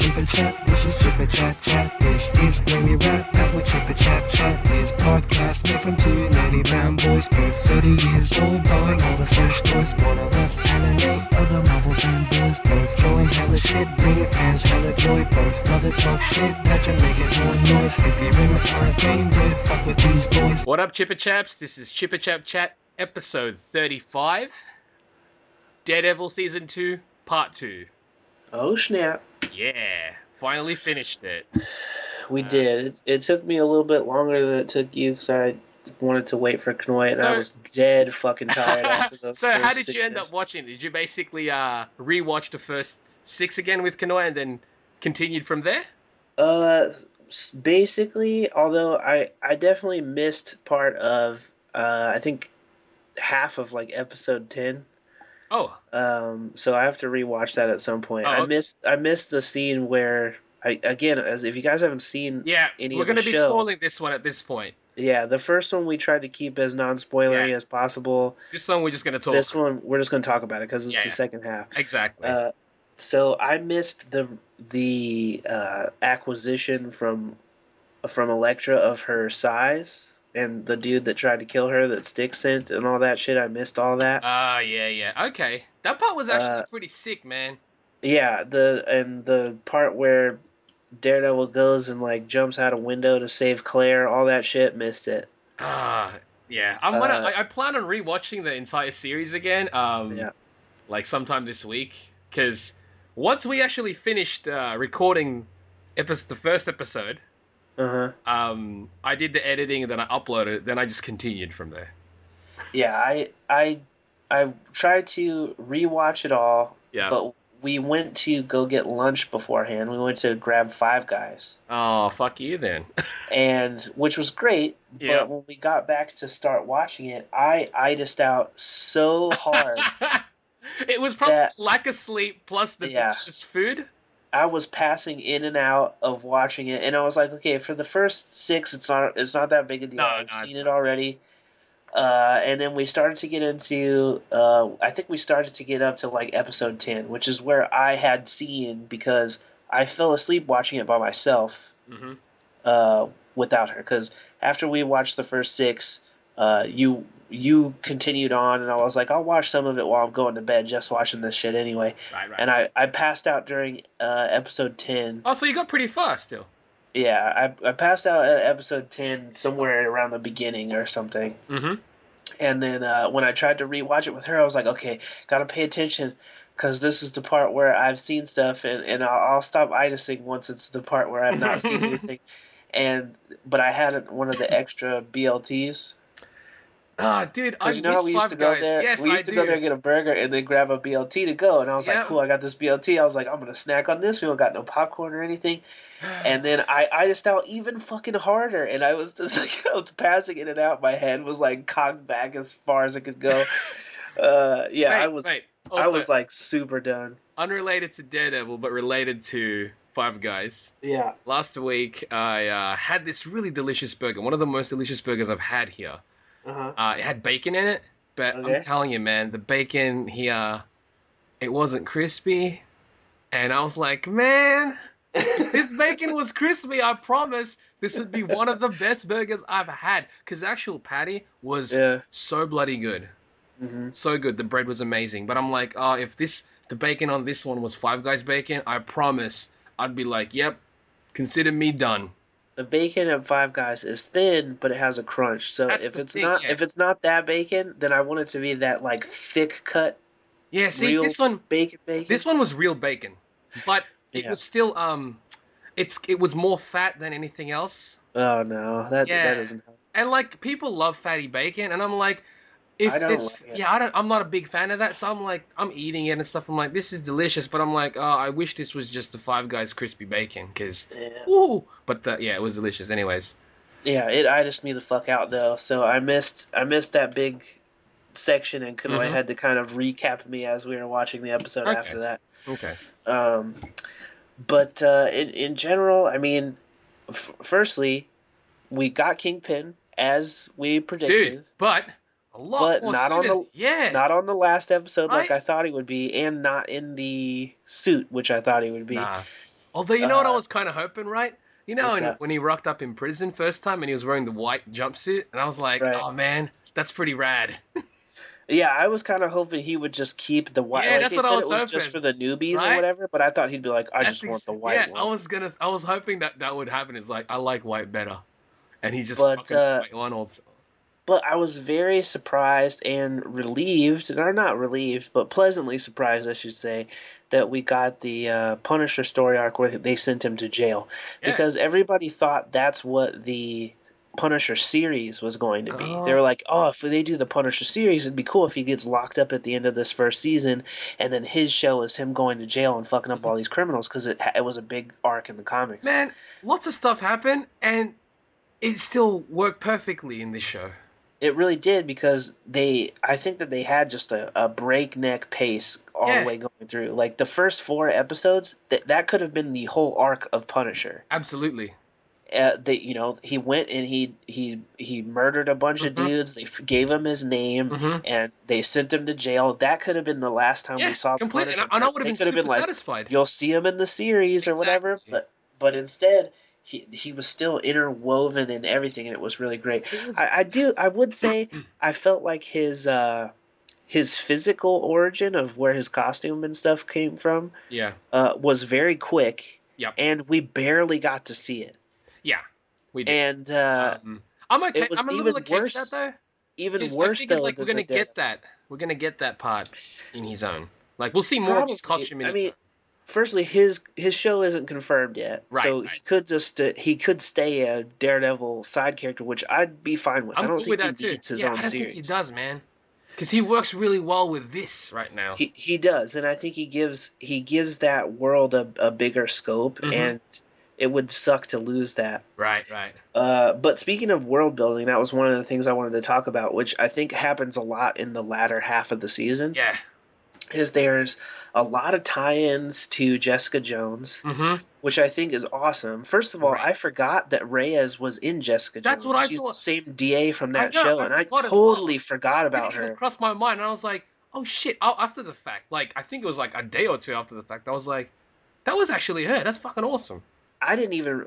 Chip and Chap, this is Chip and Chap Chat. This is where we rap, not what Chip and Chap Chat. This podcast made from two nerdy brown boys, both 30 years old, buying all the fresh toys. One of us anime, other Marvel fanboys, both throwing hella shit, bringing fans hella joy. Both love to talk shit, that you make it more noise. If you're in a arcade, don't fuck with these boys. What up, Chipper Chaps? This is Chipper Chap Chat, episode 35. Daredevil Season 2, Part 2. Oh, snap. Yeah, finally finished it. We did. It took me a little bit longer than it took you because I wanted to wait for Knoy, and I was dead fucking tired after the So how did you end up watching? Did you basically rewatch the first 6 again with Knoy and then continued from there? Basically, although I definitely missed part of, I think, half of, like, episode 10. Oh. So I have to rewatch that at some point. Oh, okay. I missed the scene where as if you guys haven't seen any of the show. We're going to be spoiling this one at this point. Yeah, the first one we tried to keep as non-spoilery as possible. This one we're just going to talk. This one we're just going to talk about it because it's the second half. Exactly. So I missed the acquisition from Elektra of her size. And the dude that tried to kill her, that Stick sent and all that shit, I missed all that. Yeah. Okay. That part was actually pretty sick, man. Yeah, the part where Daredevil goes and, like, jumps out a window to save Claire, all that shit, missed it. Yeah. I plan on rewatching the entire series again, like sometime this week, because once we actually finished recording the first episode, I did the editing, then I uploaded it, then I just continued from there. Yeah, I tried to rewatch it all, but we went to go get lunch beforehand. We went to grab Five Guys. Oh, fuck you then. And which was great, but when we got back to start watching it, I itised out so hard. It was probably lack of sleep plus the delicious food. I was passing in and out of watching it, and I was like, okay, for the first 6, it's not that big a deal. I've seen it already. And then we started to get into, I think we started to get up to, like, episode 10, which is where I had seen, because I fell asleep watching it by myself without her. Because after we watched the first 6, you continued on, and I was like, I'll watch some of it while I'm going to bed, just watching this shit anyway. Right. And I passed out during episode 10. Oh, so you got pretty far still. Yeah, I passed out at episode 10 somewhere around the beginning or something. Mm-hmm. And then when I tried to rewatch it with her, I was like, okay, gotta pay attention, because this is the part where I've seen stuff, and I'll stop itising once it's the part where I've not seen anything. But I had one of the extra BLTs. Ah, dude, I miss Five Guys. Yes, we used to go there and get a burger and then grab a BLT to go. And I was like, cool, I got this BLT. I was like, I'm going to snack on this. We don't got no popcorn or anything. And then I just out even fucking harder. And I was just like, I was passing in and out. My head was like cocked back as far as it could go. I was like super done. Unrelated to Daredevil, but related to Five Guys. Yeah. Last week, I had this really delicious burger. One of the most delicious burgers I've had here. It had bacon in it, but I'm telling you, man, the bacon here, it wasn't crispy. And I was like, man, if this bacon was crispy, I promise this would be one of the best burgers I've had. Because the actual patty was so bloody good. Mm-hmm. So good. The bread was amazing. But I'm like, if the bacon on this one was Five Guys bacon, I promise I'd be like, yep, consider me done. The bacon at Five Guys is thin, but it has a crunch. So if it's not that bacon, then I want it to be that, like, thick cut. Yeah, see, this one bacon. This one was real bacon, but it was still it was more fat than anything else. Oh no, that doesn't help. And, like, people love fatty bacon, and I'm like, I'm not a big fan of that. So I'm like, I'm eating it and stuff. I'm like, this is delicious, but I'm like, I wish this was just the Five Guys crispy bacon, because But it was delicious, anyways. Yeah, it itised me the fuck out though. So I missed that big section, and Knoy had to kind of recap me as we were watching the episode after that. Okay. But in general, I mean, firstly, we got Kingpin as we predicted. Dude, but a lot more not on the last episode like I thought he would be, and not in the suit, which I thought he would be. Nah. Although, you know what I was kind of hoping, right? You know, What's that? when he rocked up in prison first time and he was wearing the white jumpsuit, and I was like, Right. oh man, that's pretty rad. Yeah, I was kind of hoping he would just keep the white. Yeah, Like that's they what I said, was it was just hoping, for the newbies or right? whatever. But I thought he'd be like, I just want the white Yeah, one. I was hoping that that would happen. It's like I like white better, and he's just But rocking the white one. Or but I was very surprised and relieved, or not relieved, but pleasantly surprised, I should say, that we got the Punisher story arc where they sent him to jail, yeah. because everybody thought that's what the Punisher series was going to be. They Oh, were like, "Oh, if they do the Punisher series, it'd be cool if he gets locked up at the end of this first season, and then his show is him going to jail and fucking up all these criminals," because it was a big arc in the comics. man, lots of stuff happened, and it still worked perfectly in this show. It really did, because I think that they had just a breakneck pace all the Yeah, way going through. Like the first 4 episodes, that could have been the whole arc of Punisher. absolutely. He went and he murdered a bunch of Hmm. dudes. They gave him his name Hmm. and they sent him to jail. That could have been the last time we Yeah, saw the completely. Punisher. And I would have They been could have been super like, satisfied. you'll see him in the series or whatever. Exactly. But instead, he was still interwoven in everything, and it was really great. It was. I would say I felt like his physical origin of where his costume and stuff came from Yeah. was very quick, Yep. and we barely got to see it. Yeah. We did. And I'm okay. it was I'm a little even okay with that worse. though. Even Because I worse figured though like we're than the gonna get Daredevil. that. We're gonna get that part in his own. Like we'll see more of his Probably. costume in I its mean, own. firstly, his show isn't confirmed yet, Right. so he could stay a Daredevil side character, which I'd be fine with. I I'm don't cool think with he that too. needs his Yeah, own I don't think he series. does, man. Because he works really well with this right now. He does, and I think he gives that world a bigger scope, Hmm. and it would suck to lose that. Right. Right. But speaking of world building, that was one of the things I wanted to talk about, which I think happens a lot in the latter half of the season. Yeah. Is there's a lot of tie-ins to Jessica Jones, Hmm. which I think is awesome. First of all, Right. I forgot that Reyes was in Jessica That's Jones. what I She's the thought. same DA from I that know. show, I and I forgot as totally well. forgot It didn't about even her. cross my mind, and I was like, "Oh shit!" After the fact, like I think it was like a day or two after the fact, I was like, "That was actually her. That's fucking awesome." I didn't even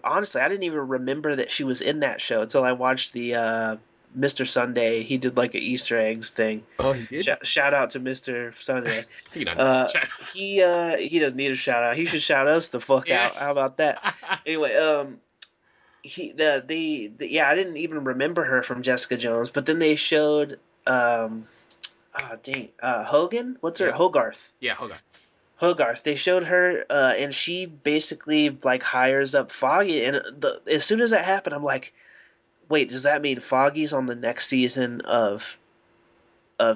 remember that she was in that show until I watched the Mr. Sunday. He did like an Easter eggs thing. Oh, he did. Shout out to Mr. Sunday. You don't know. Uh, he doesn't need a shout out. He should shout us the fuck Yeah. out. How about that? Anyway, I didn't even remember her from Jessica Jones, but then they showed Hogan. What's her Yep. Hogarth? Yeah. Hold on. Hogarth. They showed her, and she basically like hires up Foggy. And as soon as that happened, I'm like, wait, does that mean Foggy's on the next season of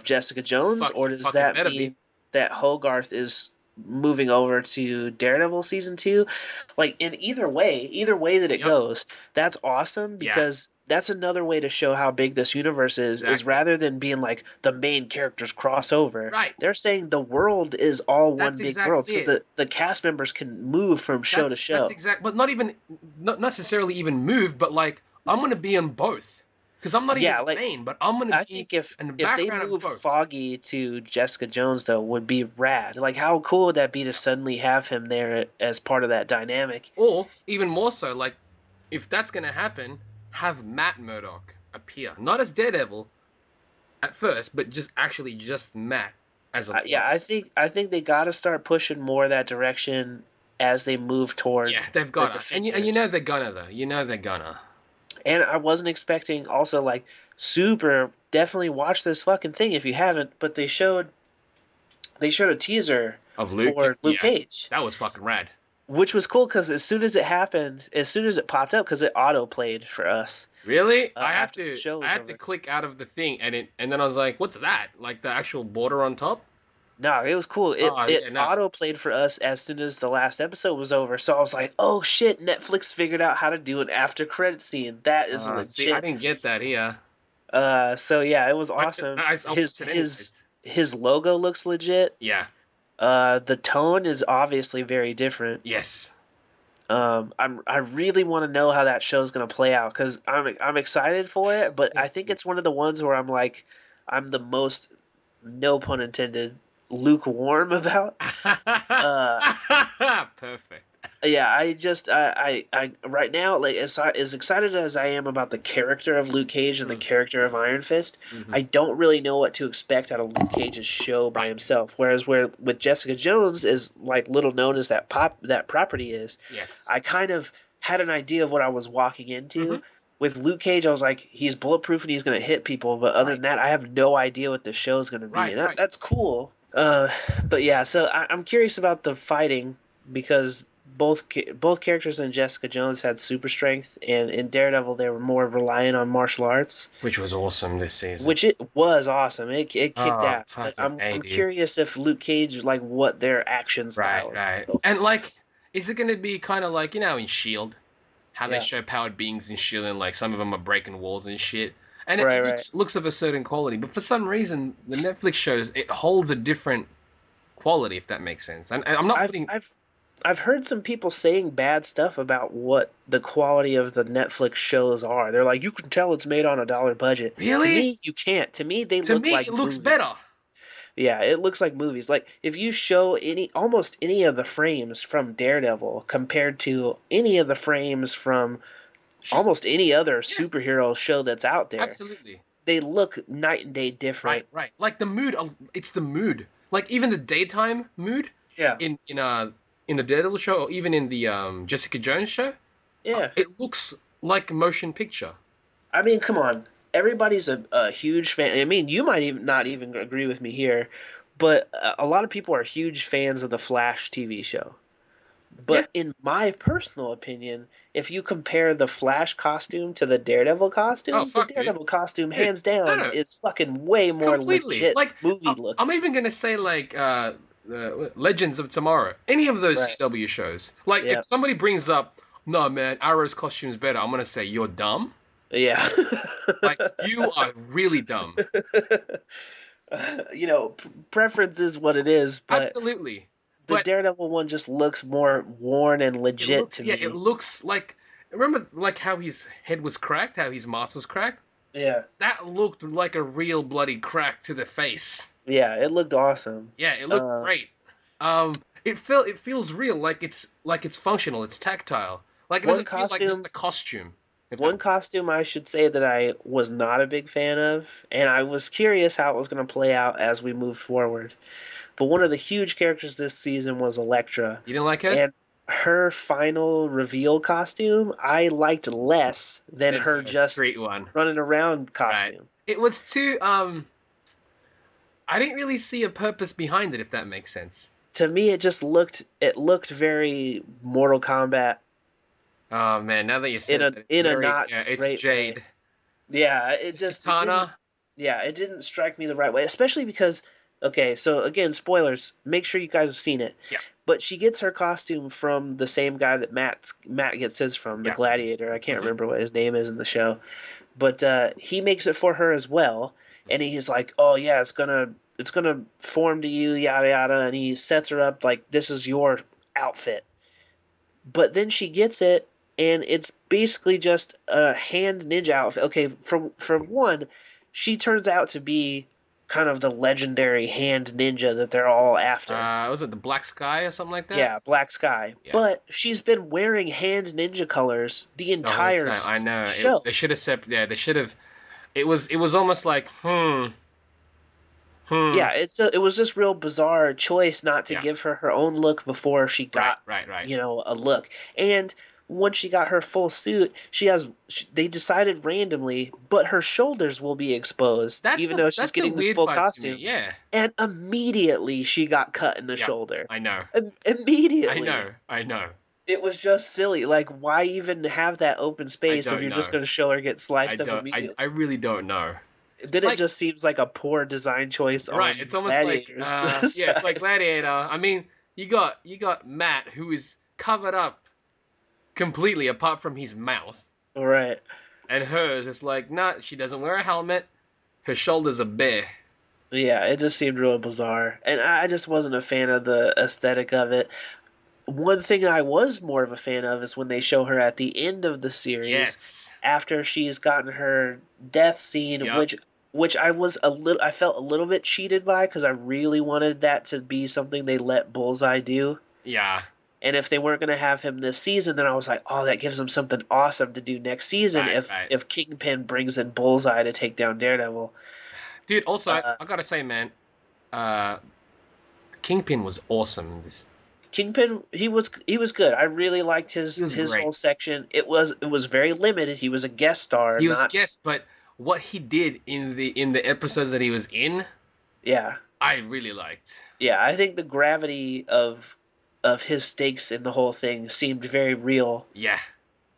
Jessica Jones, or does Fucking that better mean be. that Hogarth is moving over to Daredevil season 2? Like in either way that it Yep. goes, that's awesome, Yeah. because that's another way to show how big this universe is Exactly. rather than being like the main characters cross over. Right. They're saying the world is all That's one big exactly world, so it. the cast members can move from show to show. That's exact. But not necessarily even move. But like, I'm gonna be on both. Because I'm not Yeah, even like, main, but I'm gonna I be think if in the if they background of move both. Foggy to Jessica Jones though, would be rad. Like how cool would that be to suddenly have him there as part of that dynamic? Or even more so, like, if that's gonna happen, have Matt Murdock appear, not as Daredevil at first, but just Matt as a Yeah, I think they got to start pushing more that direction as they move toward Yeah, they've the got to, and you know Defenders. they're gonna though. You know they're gonna. And I wasn't expecting also like super definitely watch this fucking thing if you haven't, but they showed a teaser Of Luke, for Luke yeah, Cage, that was fucking rad. which was cool because as soon as it happened, as soon as it popped up, because it auto played for us Really? after the show I was had over. to click out of the thing, and then I was like, "What's that? Like the actual border on top?" No, it was cool. It Oh it yeah, no. auto played for us as soon as the last episode was over. So I was like, "Oh shit, Netflix figured out how to do an after credit scene. That is See, I legit." didn't get that here. So yeah, it was I, awesome. I'll watch it anyways. His logo looks legit. Yeah. The tone is obviously very different. Yes. I really want to know how that show's gonna play out because I'm excited for it, but I think it's one of the ones where I'm like, I'm the most, no pun intended, lukewarm about. Perfect. Yeah, I right now, like as excited as I am about the character of Luke Cage and the Mm. character of Iron Fist, Mm-hmm. I don't really know what to expect out of Luke Cage's show by Right. himself. Whereas where with Jessica Jones, is like little known as that property is, Yes. I kind of had an idea of what I was walking Mm-hmm. into. With Luke Cage, I was like, he's bulletproof and he's gonna hit people, but other Right. than that, I have no idea what the show's gonna be, Right. and Right. that's cool. But yeah, so I'm curious about the fighting because both characters in Jessica Jones had super strength, and in Daredevil they were more reliant on martial arts, Which was awesome this season. which it was awesome. It kicked Oh, ass. But fucking A, I'm dude. curious if Luke Cage, like, what their action Right, style is right. gonna go And for. like, is it gonna be kind of like, in Shield, how they Yeah, show powered beings in Shield, and like some of them are breaking walls and shit, and it right. looks of a certain quality, but for some reason the Netflix shows it holds a different quality, if that makes sense. And I'm not I've putting I've I've heard some people saying bad stuff about what the quality of the Netflix shows are. They're like, you can tell it's made on a dollar budget. To really. me, you can't. To me, they To look me, like it looks better. movies. Yeah, it looks like movies. Like if you show almost any of the frames from Daredevil compared to any of the frames from She, almost any other yeah, superhero show that's out there, absolutely. they look night and day Right, different. right. Like the mood, it's the mood. Like even the daytime mood Yeah. in the Daredevil show, or even in the Jessica Jones show, Yeah. it looks like a motion picture. I mean, come on. Everybody's a huge fan. I mean, you might even not even agree with me here, but a lot of people are huge fans of the Flash TV show. Yeah. But in my personal opinion, if you compare the Flash costume to Oh the fuck, dude. Daredevil costume, Dude, hands no, down, no, is fucking way more completely. legit Like movie looking. I'm even gonna say like Legends of Tomorrow, any of those Right. CW shows. Like Yeah. if somebody brings up, no man, Arrow's costume's better, I'm gonna say you're dumb. Yeah. Like you are really dumb. Preference is what it is, but Absolutely. the But Daredevil one just looks more worn and it legit looks, to yeah, it me. looks like, remember like how his head was cracked, how his mask was cracked? Yeah. That looked like a real bloody crack to the face. Yeah, it looked awesome. Yeah, it looked Uh, great. It feels real, like it's functional, it's tactile. Like it one doesn't feel like just costume a costume. If that One makes sense. costume I should say that I was not a big fan of, and I was curious how it was going to play out as we moved forward. But one of the huge characters this season was Elektra, You didn't like us? and her final reveal costume I liked less than Then her her just street one. running around Right. costume. It was too I didn't really see a purpose behind it, if that makes sense. To me, it looked very Mortal Kombat Oh man, now that you in said a that, it's in a very, not yeah, it's great way. Jade. Yeah, It's it a just it didn't katana. Yeah, it didn't strike me the right way, especially because, okay, so again, spoilers. Make sure you guys have seen it. Yeah, But she gets her costume from the same guy that Matt gets his from, the yeah. Gladiator. I can't Hmm. remember what his name is in the show, but he makes it for her as well, and he's like, "Oh yeah, it's gonna form to you, yada yada," and he sets her up like this is your outfit. But then she gets it, and it's basically just a hand ninja outfit. Okay, from one, she turns out to be kind of the legendary hand ninja that they're all after. Was it the Black Sky or something like that? Yeah, Black Sky. Yeah. But she's been wearing hand ninja colors the The whole entire time. I know. show. They should have yeah, they should have. It was almost like hmm. Yeah, it was just real bizarre choice not to Yeah. give her own look before she Right, got, right, right. a look. And once she got her full suit, they decided randomly, but her shoulders will be exposed, even though she's That's the getting this weird full part to me. costume. Yeah. And immediately she got cut in the Yeah. shoulder. I know. I Immediately. know. I know. It was just silly. Like, why even have that open I space if don't you're just know. going to show her get I sliced up don't. immediately? I really don't know. Then it Like, just seems like a poor design choice right. on It's almost like Gladiator's yeah. It's like side. Gladiator. I mean, you got Matt, who is covered up completely apart from his mouth, Right. and hers it's like, nah, she doesn't wear a helmet. Her shoulders are bare. Yeah, it just seemed real bizarre. And I just wasn't a fan of the aesthetic of it. One thing I was more of a fan of is when they show her at the end of the series Yes. after she's gotten her death scene, Yep. which I felt a little bit cheated by because I really wanted that to be something they let Bullseye do. Yeah. And if they weren't going to have him this season, then I was like, oh, that gives them something awesome to do next season if Kingpin brings in Bullseye to take down Daredevil. Dude, also, I gotta say, man, Kingpin was awesome in this. Kingpin, he was good. I really liked his great. whole section. It was very limited. He was a guest star. He was guest, but what he did in the episodes that he was in, yeah, I really liked. Yeah, I think the gravity of his stakes in the whole thing seemed very real. Yeah.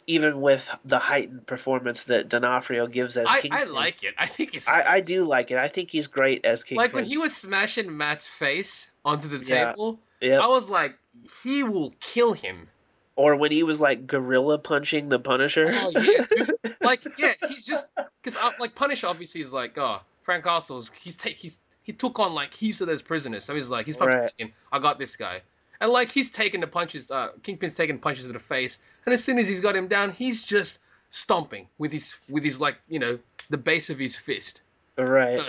Even with the heightened performance that D'Onofrio gives as Kingpin. I like it. I think it's. I do like it. I think he's great as Kingpin. Like when he was smashing Matt's face onto the table, I was like, he will kill him. Or when he was like gorilla punching the Punisher. Oh yeah, dude. Like he's just because like Punisher obviously is like Frank Castle's he took on like heaps of those prisoners, so he's like he's probably thinking I got this guy, and like he's taking the punches. Kingpin's taking punches to the face, and as soon as he's got him down, he's just stomping with his like the base of his fist. Right.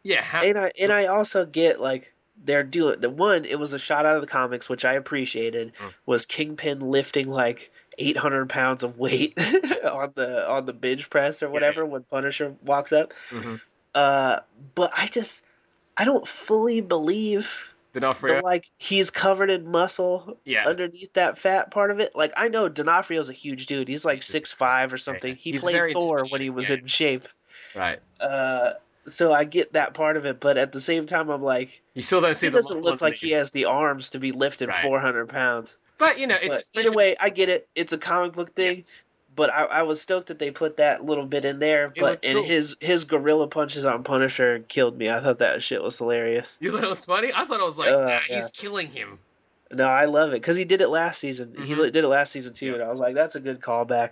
And I also get like. They're doing the one. It was a shot out of the comics, which I appreciated. Was Kingpin lifting like 800 pounds of weight on the bench press or whatever when Punisher walks up. Mm-hmm. But I don't fully believe that like he's covered in muscle underneath that fat part of it. Like I know D'Onofrio's a huge dude. He's like 6'5" or something. He played Thor when he was in shape. Right. So I get that part of it, but at the same time, I'm like, you still don't see he doesn't look like he has the arms to be lifting 400 pounds. But it's either way, I get it. It's a comic book thing. Yes. But I was stoked that they put that little bit in there. But his gorilla punches on Punisher killed me. I thought that shit was hilarious. You thought it was funny? I thought it was like, he's killing him. No, I love it because he did it last season. Mm-hmm. He did it last season too, and I was like, that's a good callback.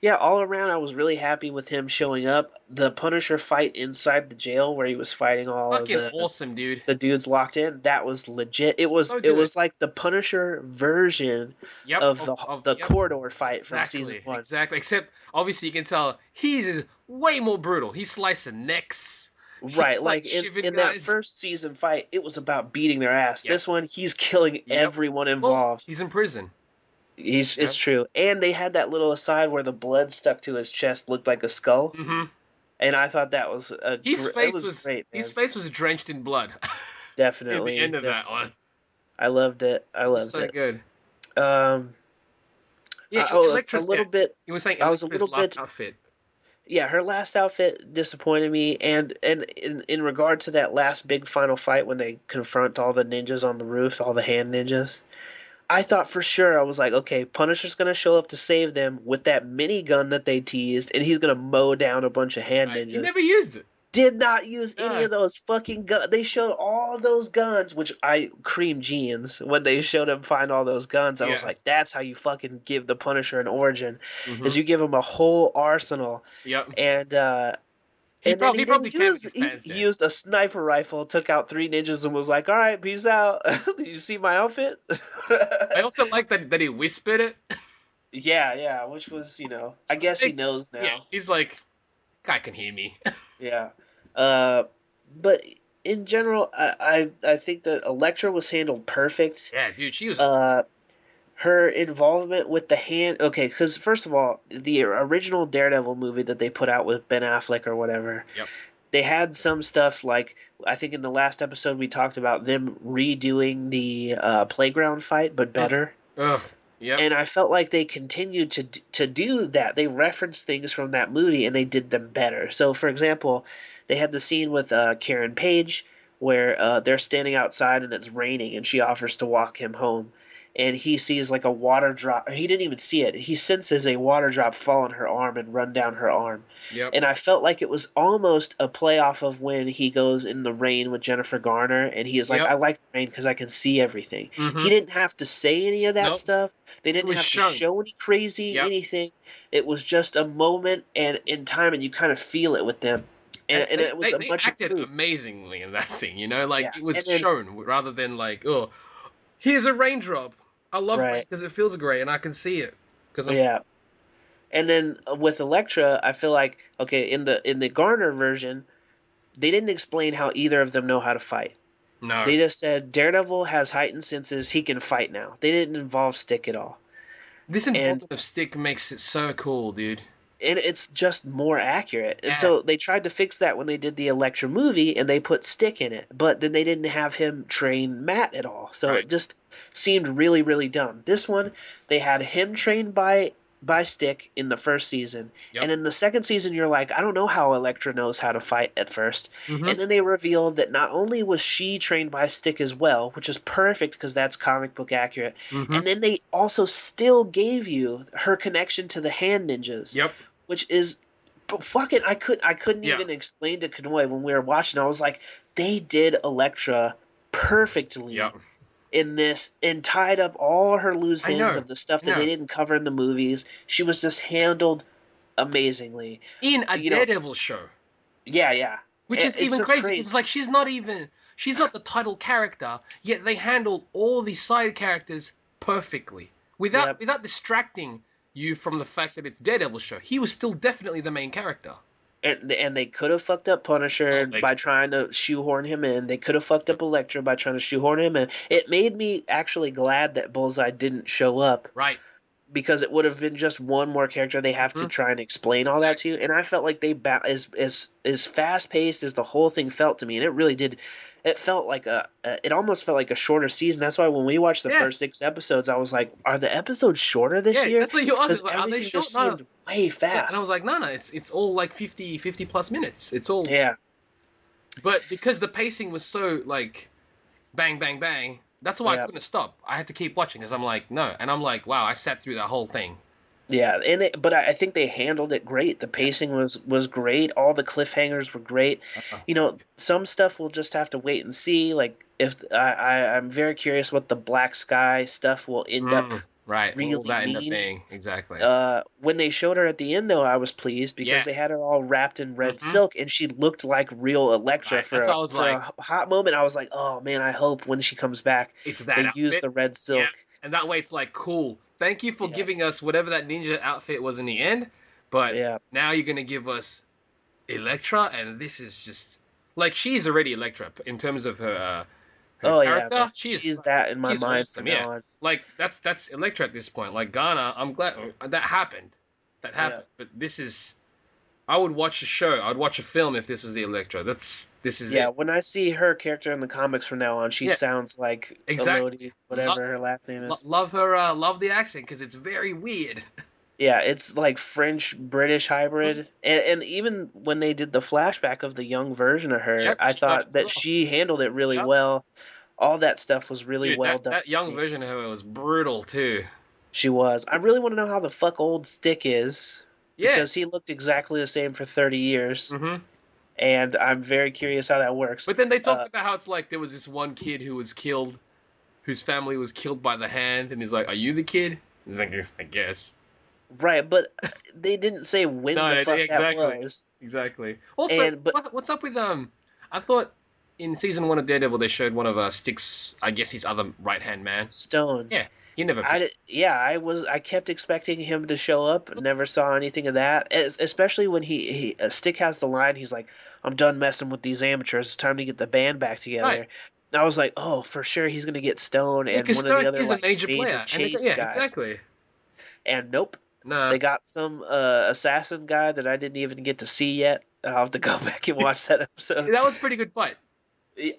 Yeah, all around, I was really happy with him showing up. The Punisher fight inside the jail, where he was fighting all fucking awesome, dude. The dudes locked in. That was legit. It was like the Punisher version of the corridor fight from season 1. Exactly. Except obviously you can tell he's way more brutal. He's slicing necks. Right, like in that first season fight, it was about beating their ass. Yep. This one, he's killing everyone involved. He's in prison. It's true. And they had that little aside where the blood stuck to his chest looked like a skull. Mm-hmm. And I thought that was his face was great. His face was drenched in blood. Definitely. At the end of that one. I loved it. So good. Electra's a little bit. You were saying Electra's last outfit. Yeah, her last outfit disappointed me, and in regard to that last big final fight when they confront all the ninjas on the roof, all the hand ninjas. I thought for sure, I was like, okay, Punisher's going to show up to save them with that minigun that they teased, and he's going to mow down a bunch of hand ninjas. He never used it. Did not use any of those fucking guns. They showed all those guns, which I creamed jeans when they showed him find all those guns. I was like, that's how you fucking give the Punisher an origin, is you give him a whole arsenal. Yep. And he used a sniper rifle, took out 3 ninjas, and was like, all right, peace out. You see my outfit? I also like that he whispered it. Yeah, which was, I guess he knows now. Yeah, he's like, guy can hear me. Yeah. But in general, I think that Elektra was handled perfect. Yeah, dude, she was her involvement with the hand... Okay, because first of all, the original Daredevil movie that they put out with Ben Affleck or whatever, they had some stuff like... I think in the last episode we talked about them redoing the playground fight, but better. Ugh. Yep. And I felt like they continued to do that. They referenced things from that movie and they did them better. So, for example, they had the scene with Karen Page where they're standing outside and it's raining and she offers to walk him home. And he sees like a water drop. He didn't even see it. He senses a water drop fall on her arm and run down her arm. Yep. And I felt like it was almost a play off of when he goes in the rain with Jennifer Garner. And he is like, I like the rain because I can see everything. Mm-hmm. He didn't have to say any of that stuff. They didn't have to show any crazy anything. It was just a moment and in time, and you kind of feel it with them. And it was they acted amazingly in that scene, it was shown rather than like, oh, here's a raindrop. I love rain because it feels great and I can see it. And then with Elektra, I feel like, okay, in the Garner version, they didn't explain how either of them know how to fight. No. They just said Daredevil has heightened senses. He can fight now. They didn't involve Stick at all. This And involvement of Stick makes it so cool, dude. and it's just more accurate. And Yeah. so they tried to fix that when they did the Elektra movie and they put Stick in it, but then they didn't have him train Matt at all. So Right. it just seemed really, really dumb. This one, they had him trained by Stick in the first season. Yep. And in the second season, you're like, I don't know how Elektra knows how to fight at 1st. Mm-hmm. And then they revealed that not only was she trained by Stick as well, which is perfect because that's comic book accurate, Mm-hmm. and then they also still gave you her connection to the hand ninjas. Yep. Which is fucking I couldn't Yeah. even explain to Kanoy when we were watching. I was like, they did Elektra perfectly Yep. in this and tied up all her loose I ends know. of the stuff I that know. they didn't cover in the movies. She was just handled amazingly. In a You know- Daredevil show. Yeah. Which is It's even just crazy. It's like she's not the title character, yet they handle all these side characters perfectly. Without distracting you from the fact that it's Daredevil show. He was still definitely the main character. And they could have fucked up Punisher by trying to shoehorn him in. They could have fucked up Elektra by trying to shoehorn him in. It made me actually glad that Bullseye didn't show up. Right. Because it would have been just one more character they have to try and explain all that to. And I felt like they as fast paced as the whole thing felt to me, and it really did. It felt like it almost felt like a shorter season. That's why when we watched the first 6 episodes, I was like, "Are the episodes shorter this year?" That's what you asked. Like, are they everything short? just seemed way fast. Yeah, and I was like, no, it's all like 50 plus minutes. It's all yeah. But because the pacing was so like, bang, bang, bang. That's why I couldn't stop. I had to keep watching because I'm like, no, and I'm like, wow, I sat through that whole thing. Yeah, but I think they handled it great. The pacing was great. All the cliffhangers were great. You know, some stuff we'll just have to wait and see. Like if I'm very curious what the Black Sky stuff will end up right. really What will that mean. end up being? Exactly. When they showed her at the end, though, I was pleased because they had her all wrapped in red silk, and she looked like real Elektra for a hot moment. I was like, oh man, I hope when she comes back, it's that they outfit. use the red silk. Yeah. And that way it's like, cool. Thank you for giving us whatever that ninja outfit was in the end, but now you're going to give us Elektra, and this is just... Like, she's already Elektra in terms of her character. Yeah, she's that in my mind awesome, from now on. Like, that's Elektra at this point. Like, Ghana, I'm glad that happened. That happened. But this is... I would watch a show. I'd watch a film if this was the Elektra. This is it. Yeah, when I see her character in the comics from now on, she sounds like Elodie, whatever her last name is. Love her. Love the accent because it's very weird. Yeah, it's like French British hybrid, and even when they did the flashback of the young version of her, I thought that she handled it really well. All that stuff was really well done. That young version of her was brutal too. She was. I really want to know how the fuck old Stick is. Yeah. Because he looked exactly the same for 30 years. Mm-hmm. And I'm very curious how that works. But then they talked about how it's like there was this one kid who was killed, whose family was killed by the hand, and he's like, are you the kid? He's like, I guess. Right, but they didn't say when the fuck that was. Exactly. Also, what's up with I thought in season 1 of Daredevil they showed one of Stick's, I guess his other right-hand man. Stone. Yeah. He never. I kept expecting him to show up. Never saw anything of that. Especially when he Stick has the line. He's like, "I'm done messing with these amateurs. It's time to get the band back together." Right. I was like, "Oh, for sure, he's gonna get Stone and because one of the Stone other is a major player. chase guys. Exactly. And nope. No. They got some assassin guy that I didn't even get to see yet. I'll have to go back and watch that episode. That was a pretty good fight.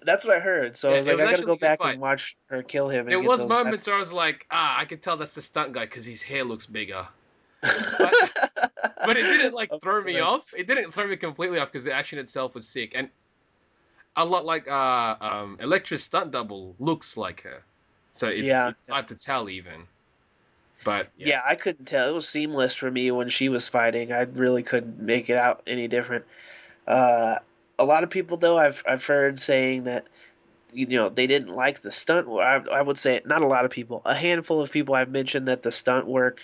That's what I heard. So I was like, I gotta go back and watch her kill him. There was moments where I was like, I could tell that's the stunt guy because his hair looks bigger. But it didn't throw me off. It didn't throw me completely off because the action itself was sick. And a lot like Elektra's stunt double looks like her. So it's hard to tell even. But yeah, I couldn't tell. It was seamless for me when she was fighting. I really couldn't make it out any different. A lot of people, though, I've heard saying that, they didn't like the stunt. I would say not a lot of people. A handful of people I've mentioned that the stunt work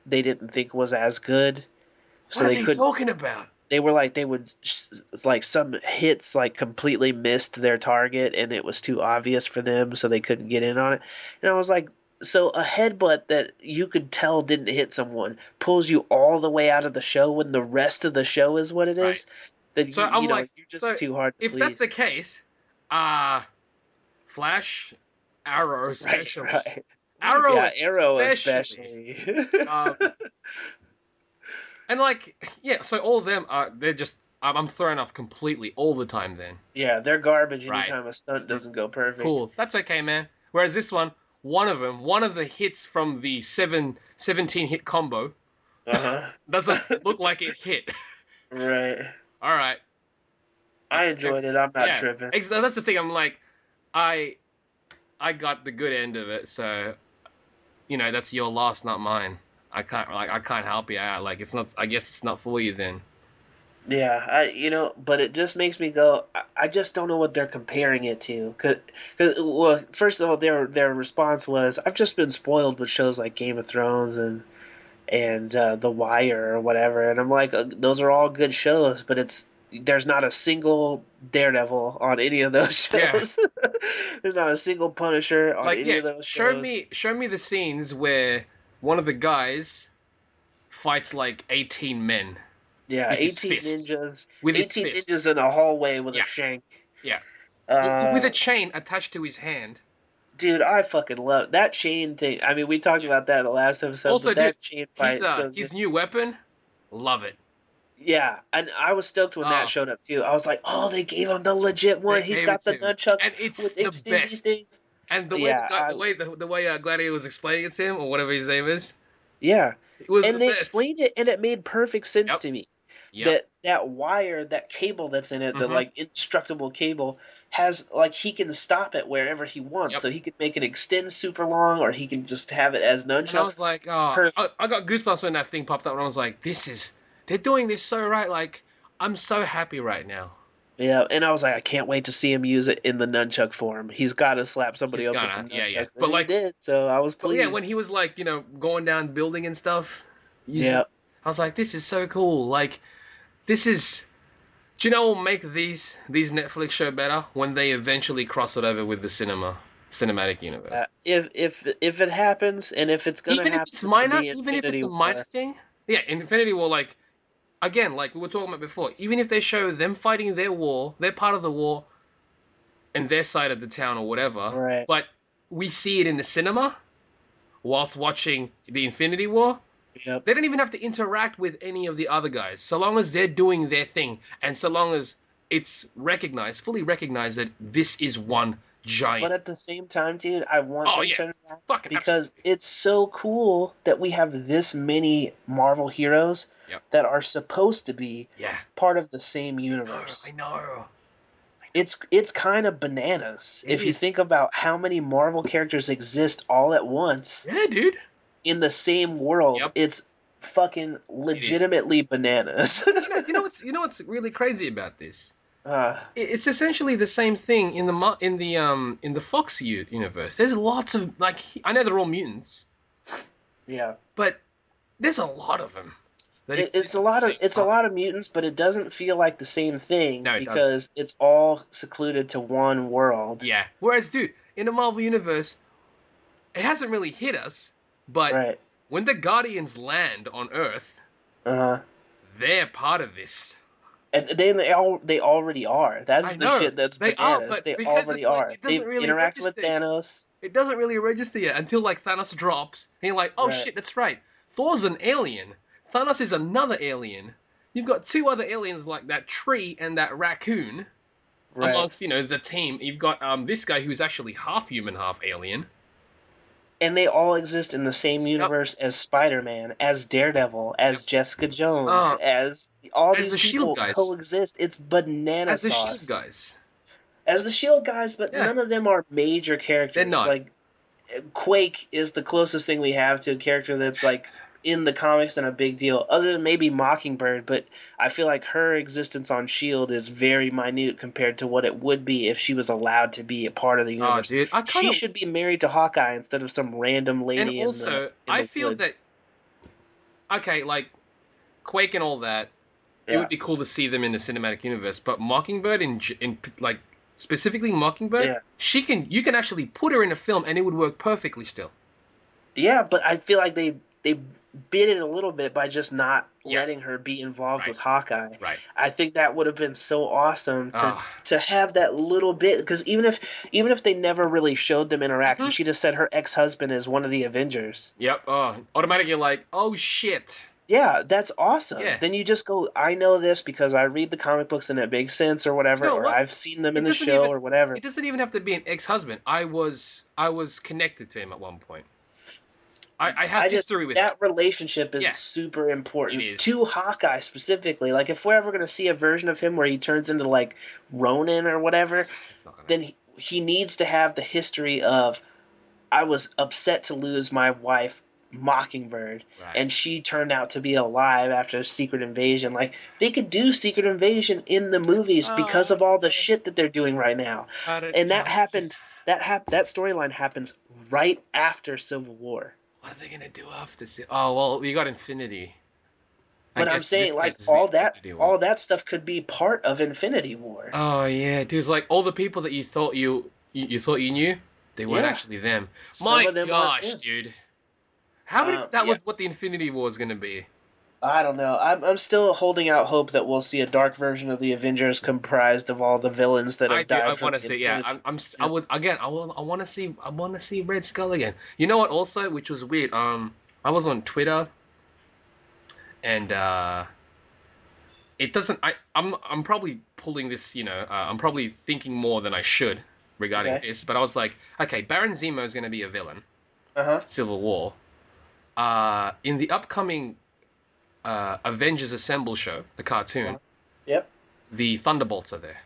they didn't think was as good. So what are they talking about? They were like some hits completely missed their target and it was too obvious for them, so they couldn't get in on it. And I was like, so a headbutt that you could tell didn't hit someone pulls you all the way out of the show when the rest of the show is what it is. Then so I'm like, you're just too hard to please. If that's the case, Flash, Arrow especially. Right. Arrow Yeah, Arrow especially. especially. And like, yeah, so all of them they're just I'm thrown off completely all the time then. Yeah, they're garbage Right. anytime a stunt doesn't go perfect. Cool. That's okay, man. Whereas this one of the hits from the 17 hit combo Uh-huh. doesn't look like it hit. Right. All right. I enjoyed it. I'm not Yeah. tripping. That's the thing. I'm like, I got the good end of it, so that's your loss, not mine. I can't help you out. Like it's not. I guess it's not for you then. Yeah, but it just makes me go. I just don't know what they're comparing it to. Well, first of all, their response was, "I've just been spoiled with shows like Game of Thrones and The Wire or whatever," and I'm like, those are all good shows, but there's not a single Daredevil on any of those shows. Yeah. There's not a single Punisher on any of those shows. Show me the scenes where one of the guys fights like 18 men. Yeah, with 18 his fist. ninjas. With 18 ninjas in a hallway with a shank. Yeah. With a chain attached to his hand. Dude, I fucking love that chain thing. I mean, we talked about that in the last episode. Also, that chain fight. His new weapon, love it. Yeah, and I was stoked when that showed up too. I was like, oh, they gave him the legit one. He's got the nunchucks and it's with the best. Thing. And the way Gladiator was explaining it to him, or whatever his name is. Yeah, it was and the they best. explained it, and it made perfect sense to me. Yep. That wire, that cable that's in it, the like indestructible cable, has like he can stop it wherever he wants. So he can make it extend super long, or he can just have it as nunchucks. And I was like, I got goosebumps when that thing popped up, and I was like, they're doing this so right. Like, I'm so happy right now. Yeah, and I was like, I can't wait to see him use it in the nunchuck form. He's got to slap somebody up with the nunchucks. Yeah. But like, he did, so I was pleased. Yeah, when he was like, going down building and stuff. I was like, this is so cool. Like, this is. Do you know what will make these Netflix show better? When they eventually cross it over with the cinematic universe. If it happens, and if it's gonna happen, even if it's a minor thing. Yeah, Infinity War, like. Again, like we were talking about before, even if they show them fighting their war, they're part of the war, and their side of the town or whatever, right. But we see it in the cinema whilst watching the Infinity War. Yep. They don't even have to interact with any of the other guys, so long as they're doing their thing, and so long as it's fully recognized that this is one giant. But at the same time, dude, I want them to interact because absolutely. It's so cool that we have this many Marvel heroes that are supposed to be part of the same universe. I know. It's kind of bananas if you think about how many Marvel characters exist all at once. Yeah, dude. In the same world, it's fucking legitimately bananas. you know what's really crazy about this? It's essentially the same thing in the Fox universe. There's lots of I know they're all mutants. Yeah. But there's a lot of them. It's a lot of mutants, but it doesn't feel like the same thing because it's all secluded to one world. Yeah. Whereas, dude, in the Marvel universe, it hasn't really hit us, but when the Guardians land on Earth, they're part of this. And then they already are. That's the shit that's bananas. They already are. They've interacted with Thanos. It doesn't really register yet until Thanos drops, and you're like, oh shit, that's right. Thor's an alien. Thanos is another alien. You've got two other aliens like that tree and that raccoon amongst, the team. You've got this guy who's actually half human, half alien. And they all exist in the same universe as Spider-Man, as Daredevil, as Jessica Jones, as all these people coexist. It's banana sauce. As the Shield guys. As the Shield guys, but none of them are major characters. They're not. Like, Quake is the closest thing we have to a character that's in the comics and a big deal, other than maybe Mockingbird, but I feel like her existence on S.H.I.E.L.D. is very minute compared to what it would be if she was allowed to be a part of the universe. Dude, she should be married to Hawkeye instead of some random lady. And also, I feel that, Quake and all that, it would be cool to see them in the cinematic universe, but Mockingbird, specifically Mockingbird, you can actually put her in a film and it would work perfectly still. Yeah, but I feel like they bit it a little bit by just not letting her be involved with Hawkeye. Right. I think that would have been so awesome Ah. to have that little bit, because even if they never really showed them interact, and she just said her ex-husband is one of the Avengers. Yep. Oh, automatically like, oh shit. Yeah, that's awesome. Yeah. Then you just go, I know this because I read the comic books and it makes sense or whatever, You know or what? I've seen them in It the doesn't show even or whatever. it doesn't even have to be an ex-husband. I was connected to him at one point. I have history with that relationship is super important to Hawkeye specifically. Like, if we're ever going to see a version of him where he turns into like Ronin or whatever, then he needs to have the history of, I was upset to lose my wife Mockingbird, and she turned out to be alive after Secret Invasion. Like, they could do Secret Invasion in the movies because of all the shit that they're doing right now. And that happened. That storyline happens right after Civil War. What are they gonna do after? Oh well, we got Infinity. But I'm saying, like, all that stuff could be part of Infinity War. Oh yeah, dude! It's like all the people that you thought you thought you knew, they weren't actually them. My gosh, dude! How about if that was what the Infinity War is gonna be? I don't know. I'm still holding out hope that we'll see a dark version of the Avengers comprised of all the villains that have died. I want to see. Yeah, I would again. I want to see. I want to see Red Skull again. You know what? Also, which was weird. I was on Twitter, and it doesn't. I'm probably pulling this. You know, I'm probably thinking more than I should regarding this. But I was like, okay, Baron Zemo is going to be a villain. Civil War. In the upcoming Avengers Assemble show, the cartoon. Yep. The Thunderbolts are there,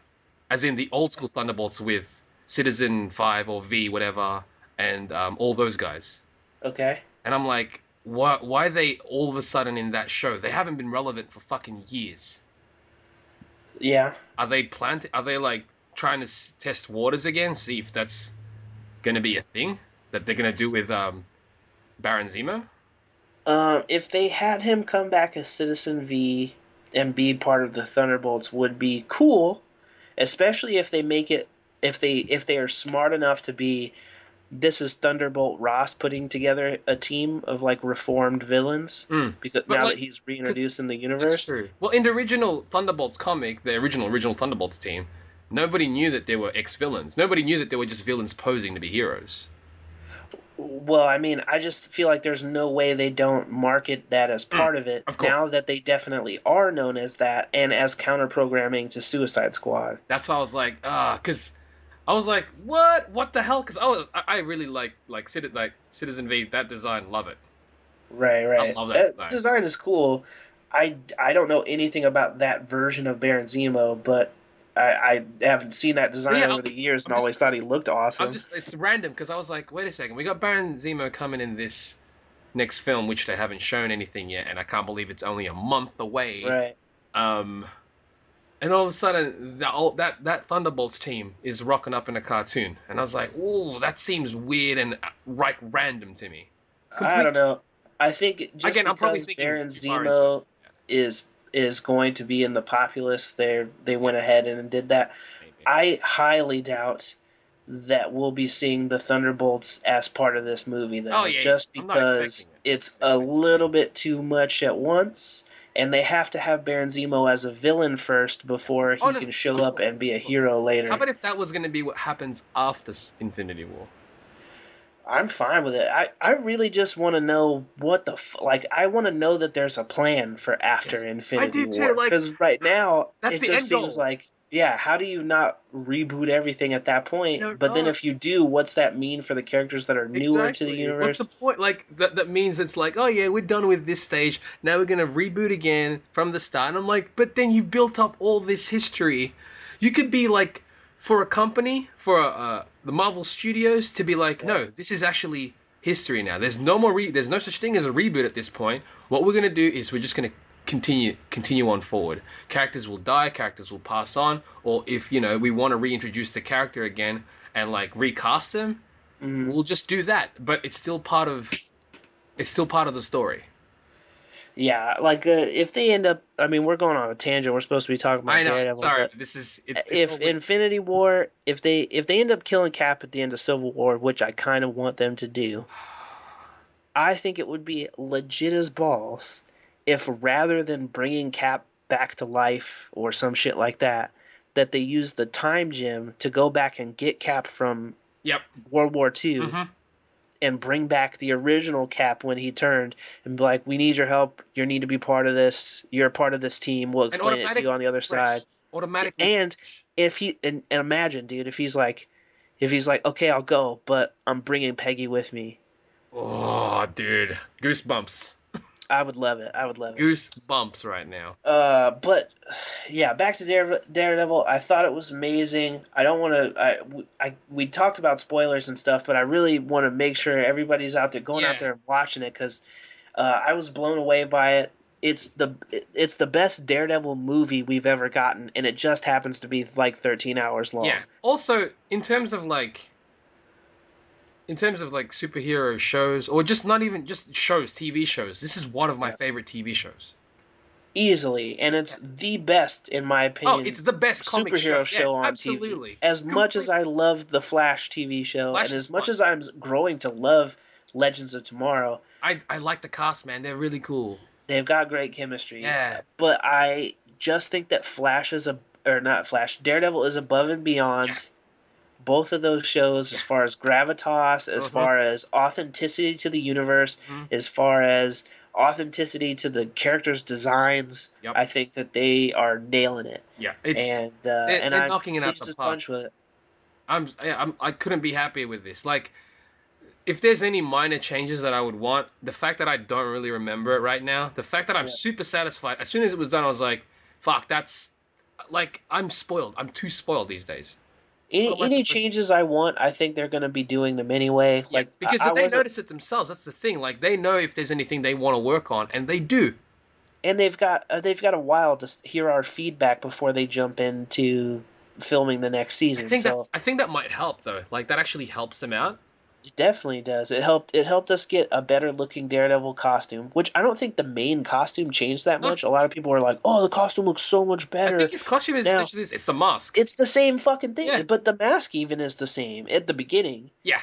as in the old school Thunderbolts with Citizen 5 or V, whatever, and all those guys. Okay. And I'm like, why are they all of a sudden in that show? They haven't been relevant for fucking years. Yeah. Are they like trying to test waters again, see if that's gonna be a thing that they're gonna do with Baron Zemo? If they had him come back as Citizen V and be part of the Thunderbolts, would be cool, especially if they make it, if they are smart enough to be, this is Thunderbolt Ross putting together a team of like reformed villains, because now that he's reintroduced in the universe. That's true. Well, in the original Thunderbolts comic, the original Thunderbolts team, nobody knew that they were ex-villains. Nobody knew that they were just villains posing to be heroes. Well, I mean, I just feel like there's no way they don't market that as part of it, now that they definitely are known as that and as counter-programming to Suicide Squad. That's why I was like, because I was like, what the hell? Because I really like Citizen V, that design, love it. Right. I love that design is cool. I don't know anything about that version of Baron Zemo, but I haven't seen that design over the years and always thought he looked awesome. It's random because I was like, wait a second, we got Baron Zemo coming in this next film, which they haven't shown anything yet, and I can't believe it's only a month away. Right. And all of a sudden, that Thunderbolts team is rocking up in a cartoon, and I was like, ooh, that seems weird and random to me. I don't know. I think just I'm probably because thinking Baron Zemo is going to be in the populace, they went ahead and did that. Maybe. I highly doubt that we'll be seeing the Thunderbolts as part of this movie, though. Just because it's a little bit too much at once, and they have to have Baron Zemo as a villain first before he can show up and be a hero later. How about if that was going to be what happens after Infinity War? I'm fine with it. I really just want to know what the I want to know that there's a plan for after Infinity War. I do too. Because right now it just seems like, how do you not reboot everything at that point? But then if you do, what's that mean for the characters that are newer to the universe? What's the point? Like that means it's like, oh yeah, we're done with this stage. Now we're gonna reboot again from the start. And I'm like, but then you built up all this history. You could be like, for a company, for the Marvel Studios to be like, no, this is actually history now. There's no more. There's no such thing as a reboot at this point. What we're gonna do is we're just gonna continue on forward. Characters will die. Characters will pass on. Or if we want to reintroduce the character again and like recast them, we'll just do that. But it's still part of the story. Yeah, like if they end up, I mean, we're going on a tangent. We're supposed to be talking about Daredevil. Sorry, if Infinity War, if they end up killing Cap at the end of Civil War, which I kind of want them to do, I think it would be legit as balls if rather than bringing Cap back to life or some shit like that, that they use the time gem to go back and get Cap from Yep. World War II and bring back the original Cap when he turned and be like, we need your help. You need to be part of this. You're a part of this team. We'll explain it to you on the other side. Automatically. And if he and imagine, dude, if he's like, okay, I'll go, but I'm bringing Peggy with me. Oh, dude, goosebumps. I would love it. I would love it. Goosebumps right now. But yeah, back to Daredevil. I thought it was amazing. I don't want to. We talked about spoilers and stuff, but I really want to make sure everybody's out there going out there and watching it because I was blown away by it. It's the best Daredevil movie we've ever gotten, and it just happens to be like 13 hours long. Yeah. Also, in terms of superhero shows, or just not even just shows, TV shows, this is one of my favorite TV shows. Easily, and it's the best in my opinion. Oh, it's the best comic superhero show on absolutely. TV. As much as I love the Flash TV show, and as much as I'm growing to love Legends of Tomorrow, I like the cast, man. They're really cool. They've got great chemistry. Yeah. But I just think that Daredevil is above and beyond both of those shows as far as gravitas, as far as authenticity to the universe, as far as authenticity to the characters' designs. I think that they are nailing it. Yeah, they're I'm knocking it out the park. With it. I couldn't be happier with this. Like, if there's any minor changes that I would want, the fact that I don't really remember it right now, the fact that I'm super satisfied. As soon as it was done, I was like, "Fuck, that's like I'm spoiled. I'm too spoiled these days." Any changes I want, I think they're going to be doing them anyway. Yeah, like because they notice it themselves. That's the thing. Like they know if there's anything they want to work on, and they do. And they've got a while to hear our feedback before they jump into filming the next season. I think that might help though. Like that actually helps them out. It definitely does. It helped us get a better looking Daredevil costume, which I don't think the main costume changed that much. A lot of people were like, "Oh, the costume looks so much better." I think his costume is essentially this. It's the mask. It's the same fucking thing, but the mask even is the same at the beginning. Yeah.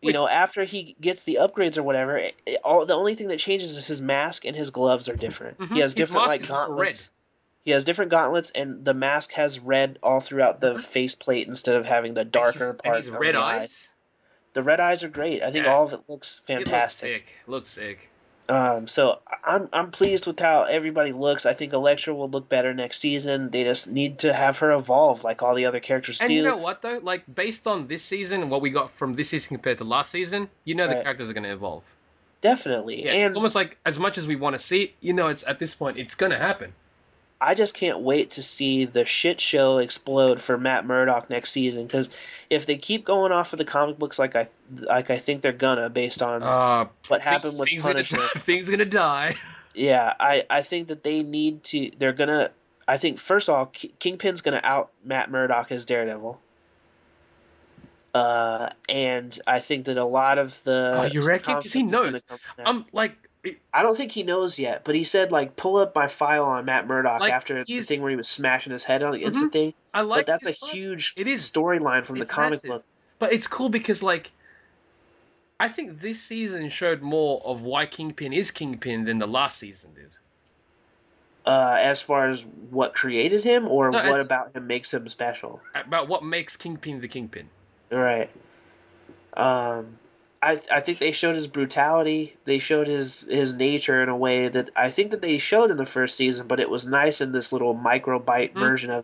You know, after he gets the upgrades or whatever, the only thing that changes is his mask and his gloves are different. He has different gauntlets. He has different gauntlets, and the mask has red all throughout the faceplate instead of having the darker part. And his red eyes. The red eyes are great. I think all of it looks fantastic. It looks sick. So I'm pleased with how everybody looks. I think Elektra will look better next season. They just need to have her evolve like all the other characters do. And you know what though? Like based on this season and what we got from this season compared to last season, the characters are going to evolve. Definitely. Yeah, and it's almost like as much as we want to see it, it's at this point it's going to happen. I just can't wait to see the shit show explode for Matt Murdock next season. Because if they keep going off of the comic books like I think they're gonna, based on what happened with Punisher, things gonna die. Yeah, I think that they need to. They're gonna. I think first of all, Kingpin's gonna out Matt Murdock as Daredevil. And I think that a lot of the. Oh, you reckon? Because he knows. I'm like. I don't think he knows yet, but he said like pull up my file on Matt Murdock after the thing where he was smashing his head on the instant thing. I like. But that's a huge storyline from the comic book. But it's cool because like, I think this season showed more of why Kingpin is Kingpin than the last season did. As far as what created him, or what about him makes him special? About what makes Kingpin the Kingpin. Right. I think they showed his brutality. They showed his nature in a way that I think that they showed in the first season, but it was nice in this little microbite version of.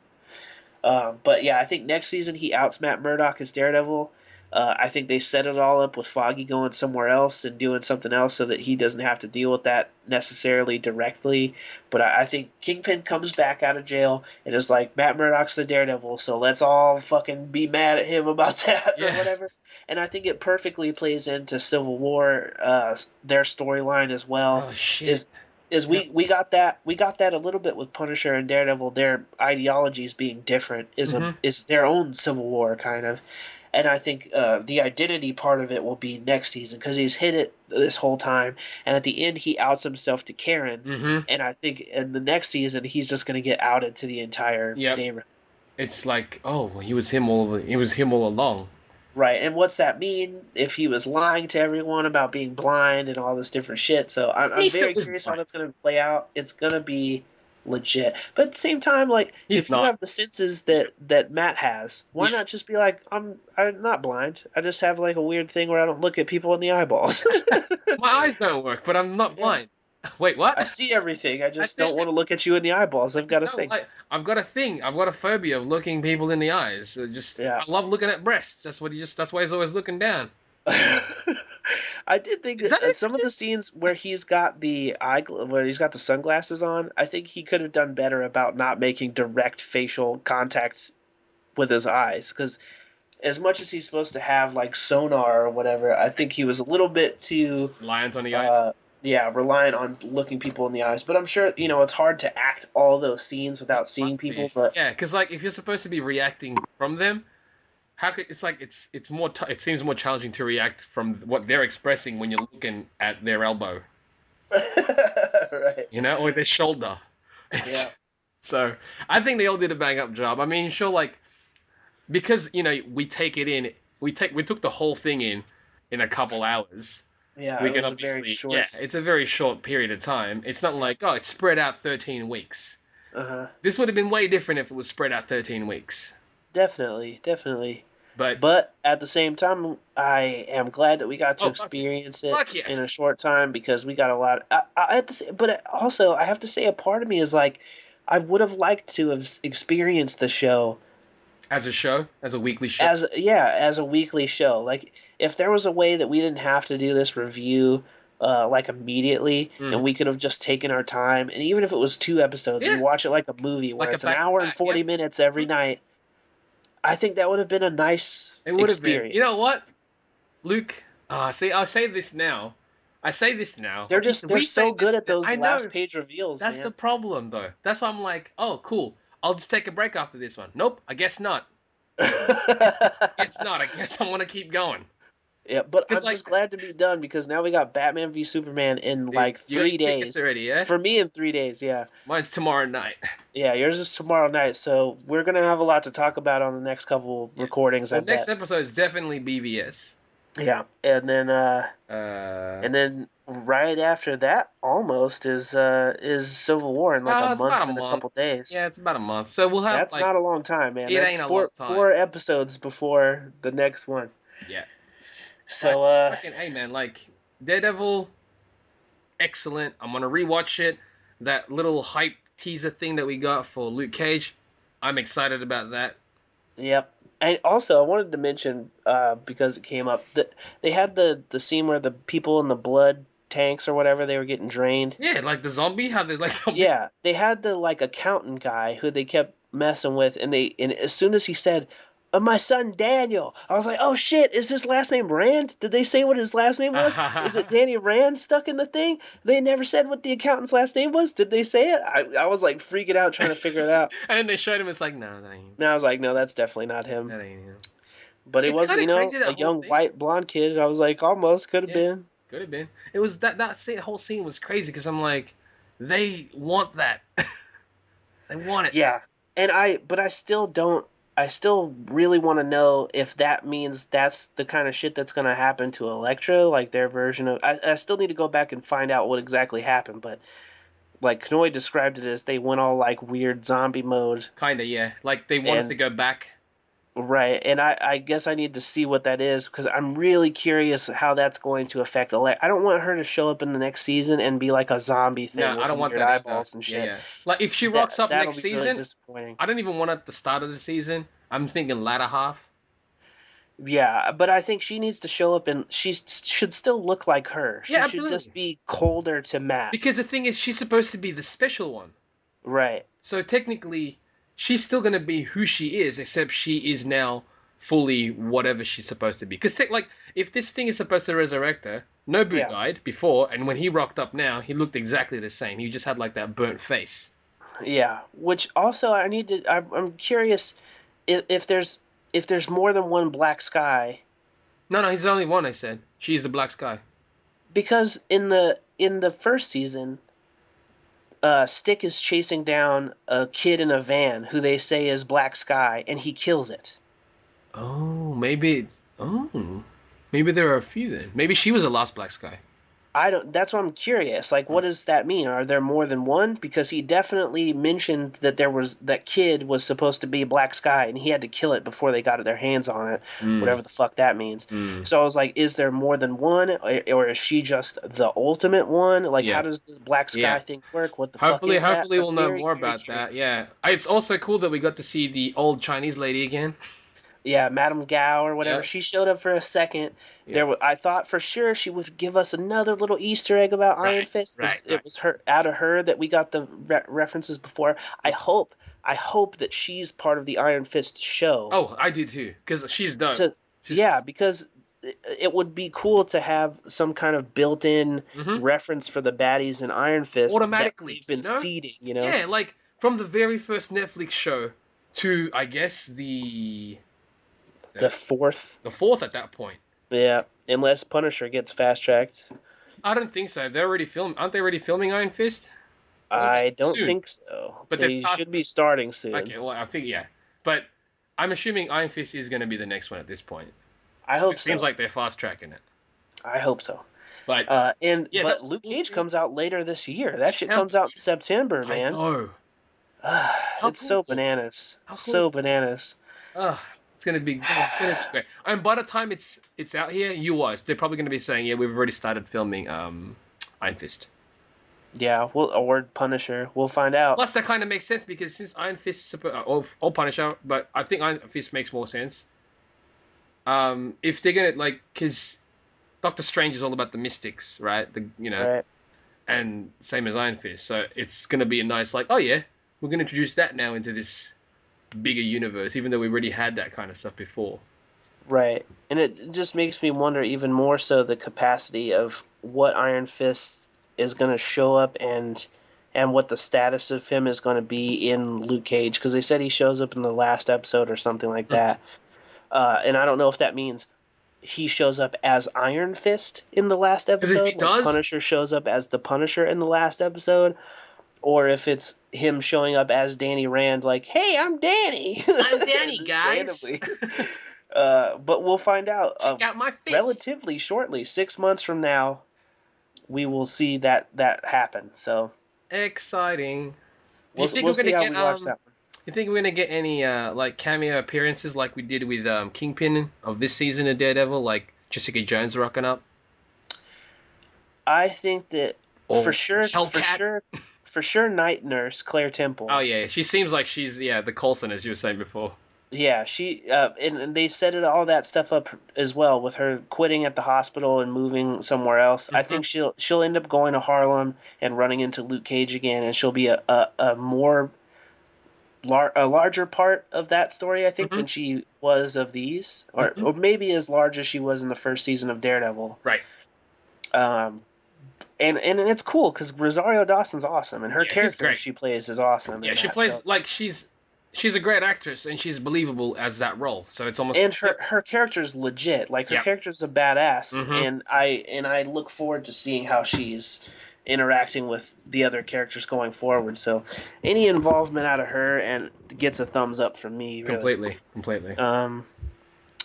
But yeah, I think next season he outs Matt Murdock as Daredevil. I think they set it all up with Foggy going somewhere else and doing something else so that he doesn't have to deal with that necessarily directly. But I think Kingpin comes back out of jail and is like, Matt Murdock's the Daredevil, so let's all fucking be mad at him about that or whatever. And I think it perfectly plays into Civil War, their storyline as well. Oh shit! We got that a little bit with Punisher and Daredevil. Their ideologies being different is their own Civil War kind of. And I think the identity part of it will be next season because he's hid it this whole time. And at the end, he outs himself to Karen. And I think in the next season, he's just going to get outed to the entire neighborhood. It's like, oh, he was him all along. Right, and what's that mean if he was lying to everyone about being blind and all this different shit? So I'm He still very is curious how blind. that's going to play out. It's going to be legit. But at the same time, like, He's if you not. have the senses that Matt has, why Yeah. not just be like, I'm not blind. I just have like a weird thing where I don't look at people in the eyeballs. My eyes don't work, but I'm not Yeah. blind. Wait, what? I see everything. I That's just don't it. want to look at you in the eyeballs. I I've just got a don't thing. like. I've got a thing. I've got a phobia of looking people in the eyes. Yeah. I love looking at breasts. That's what he just. That's why he's always looking down. I did think Is that an some of the excuse? scenes where where he's got the sunglasses on, I think he could have done better about not making direct facial contact with his eyes, because as much as he's supposed to have like sonar or whatever, I think he was a little bit too Reliant on the eyes. uh yeah, reliant on looking people in the eyes. But I'm sure, it's hard to act all those scenes without seeing Must be. people, but Yeah, because like if you're supposed to be reacting from them, how could it's like it's more it seems more challenging to react from what they're expressing when you're looking at their elbow, right. or their shoulder. It's Yeah. so I think they all did a bang up job. I mean, sure, like because we take it in, we took the whole thing in a couple hours. Yeah, We it can was a very obviously, yeah, short. it's a very short period of time. It's not like, oh, it's spread out 13 weeks. Uh-huh. This would have been way different if it was spread out 13 weeks. Definitely, definitely. But But at the same time, I am glad that we got to oh fuck it, experience it fuck in a yes, short time, because we got a lot. I have to say, but also I have to say, a part of me is like, I would have liked to have experienced the show as a show, as a weekly show. as a weekly show. Like, if there was a way that we didn't have to do this review like immediately, and Mm. we could have just taken our time, and even if it was 2 episodes, we Yeah, watch it like a movie where like a it's an back to hour and back. Yeah, 40 minutes every Mhm. night. I think that would have been a nice It would have been. You know experience. what, Luke? See, I'll say this now. I say this now. They're We so say this good at now. those I know. last page reveals, That's the man. problem, though. That's why I'm like, oh, cool. I'll just take a break after this one. Nope, I guess not. Guess not. I guess I want to keep going. Yeah, but Cause I'm like, just glad to be done, because now we got Batman v Superman in dude, like you got three your tickets days. already, yeah? For me, in 3 days, yeah. Mine's tomorrow night. Yeah, yours is tomorrow night, so we're gonna have a lot to talk about on the next couple Yeah. recordings, I Well, next bet. episode is definitely BVS. Yeah, Uh, and then right after that, almost is Civil War in like a it's about month a and a month. couple days. Yeah, it's about a month. So we'll have That's like not a long time, man. it That's ain't a long time. four episodes before the next one. Yeah. But So fucking, hey man, like Daredevil, excellent. I'm gonna rewatch it. That little hype teaser thing that we got for Luke Cage, I'm excited about that. yep. And also, I wanted to mention, because it came up, that they had the scene where the people in the blood tanks or whatever, they were getting drained. Yeah, like the zombie, how they like zombie. Yeah, they had the like accountant guy who they kept messing with, and as soon as he said, "My son Daniel," I was like, "Oh shit! Is his last name Rand? Did they say what his last name was? Is it Danny Rand stuck in the thing? They never said what the accountant's last name was. Did they say it? I was like freaking out trying to figure it out. And then they showed him. It's like, no, that ain't. And I was like, no, that's definitely not him. That ain't him. But it It's was, kind of crazy a that whole young thing. white blonde kid. I was like, almost could have Yeah, been. could have been. It was that whole scene was crazy because I'm like, they want that. They want it. Yeah, but I still don't. I still really want to know if that means that's the kind of shit that's going to happen to Elektra, like their version of. I still need to go back and find out what exactly happened, but like Knoy described it as they went all like weird zombie mode, Kinda, yeah. Like they wanted and to go back. right, and I guess I need to see what that is, because I'm really curious how that's going to affect Elektra. I don't want her to show up in the next season and be like a zombie No, thing I with don't want weird that either. eyeballs and Yeah, shit. yeah. Like if she rocks up That'll next be really season, disappointing. I don't even want it at the start of the season. I'm thinking latter half. Yeah, but I think she needs to show up, and she should still look like her. She Yeah, should just absolutely. be colder to Matt. Because the thing is, she's supposed to be the special one. Right. So technically, she's still gonna be who she is, except she is now fully whatever she's supposed to be. Because like, if this thing is supposed to resurrect her, Nobu Yeah. died before, and when he rocked up now, he looked exactly the same. He just had like that burnt face. Yeah. Which also I need to. I'm curious if there's more than one Black Sky, No, he's the only one. I said she's the Black Sky. because in the first season, Stick is chasing down a kid in a van who they say is Black Sky, and he kills it. Oh, maybe. Oh, maybe there are a few then. Maybe she was the last black sky. I don't. That's what I'm curious. Like, what does that mean? Are there more than one? Because he definitely mentioned that that kid was supposed to be Black Sky, and he had to kill it before they got their hands on it. Mm. Whatever the fuck that means. Mm. So I was like, is there more than one, or is she just the ultimate one? Like, Yeah. how does the Black Sky Yeah. thing work? What the fuck is that? Hopefully we'll I'm know very, more very about that. curious. Yeah. It's also cool that we got to see the old Chinese lady again. Yeah, Madame Gao or whatever. Yeah. She showed up for a second. Yeah. I thought for sure she would give us another little Easter egg about Iron Right. Fist because Right. it was her out of her that we got the references before. I hope that she's part of the Iron Fist show. Oh, I do too, because she's dope. Yeah, because it would be cool to have some kind of built-in Mhm. reference for the baddies in Iron Fist Automatically, that they've been seeding. You know? Yeah, like from the very first Netflix show to I guess the fourth. the fourth at that point. Yeah, unless Punisher gets fast-tracked. I don't think so. They're already filming. Aren't they already filming Iron Fist? I don't Soon. think so. But they should be starting soon. Okay, well, I think yeah, but I'm assuming Iron Fist is going to be the next one at this point. I hope It so. seems like they're fast tracking it. I hope so. But but Luke Cage comes out later this year. That shit comes out in September, man. I know. It's so bananas. So bananas. It's gonna be great. And by the time it's out here, they're probably gonna be saying, yeah, we've already started filming Iron Fist. Yeah, or Punisher. We'll find out. Plus, that kind of makes sense because since Iron Fist is or Punisher, but I think Iron Fist makes more sense. If they're gonna because Doctor Strange is all about the mystics, right? Right. And same as Iron Fist, so it's gonna be a nice oh yeah, we're gonna introduce that now into this bigger universe, even though we already had that kind of stuff before. Right, and it just makes me wonder even more so the capacity of what Iron Fist is going to show up and what the status of him is going to be in Luke Cage, because they said he shows up in the last episode or something like that. And I don't know if that means he shows up as Iron Fist in the last episode, if he does, Punisher shows up as the Punisher in the last episode, or if it's him showing up as Danny Rand, like, hey, I'm Danny. I'm Danny, guys. But we'll find out. Check out my fist. Relatively shortly, 6 months from now, we will see that happen. So exciting. Do you think we're gonna get? You think we're gonna get any cameo appearances like we did with Kingpin of this season of Daredevil, like Jessica Jones rocking up? I think that for sure, Night Nurse Claire Temple. Oh yeah, she seems like she's the Coulson, as you were saying before. Yeah, she and they set all that stuff up as well with her quitting at the hospital and moving somewhere else. Mm-hmm. I think she'll end up going to Harlem and running into Luke Cage again, and she'll be a larger part of that story, I think, than she was of these, or maybe as large as she was in the first season of Daredevil. Right. And it's cool because Rosario Dawson's awesome, and her character she plays is awesome. Yeah, she plays she's a great actress, and she's believable as that role. So it's almost her character's legit. Like her character's a badass, and I look forward to seeing how she's interacting with the other characters going forward. So any involvement out of her and gets a thumbs up from me. Really. Completely.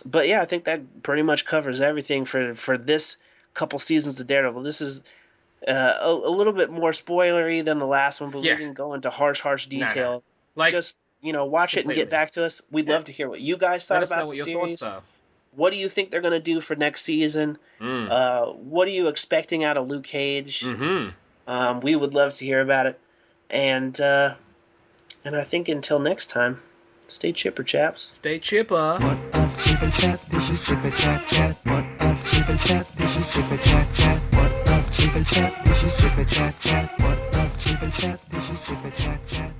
But yeah, I think that pretty much covers everything for this couple seasons of Daredevil. This is a little bit more spoilery than the last one, but we didn't go into harsh detail. Nah. Just watch it and get back to us. We'd love to hear what you guys thought about the series. What do you think they're going to do for next season? What are you expecting out of Luke Cage? We would love to hear about it. And I think until next time, stay chipper, chaps. Stay chipper. What up, chipper chat? This is chipper chat chat. What up, chipper chat? This is chipper chat chat. What up, chipper chat? This is chipper chat chat. What up, chipper chat? This is chipper chat chat.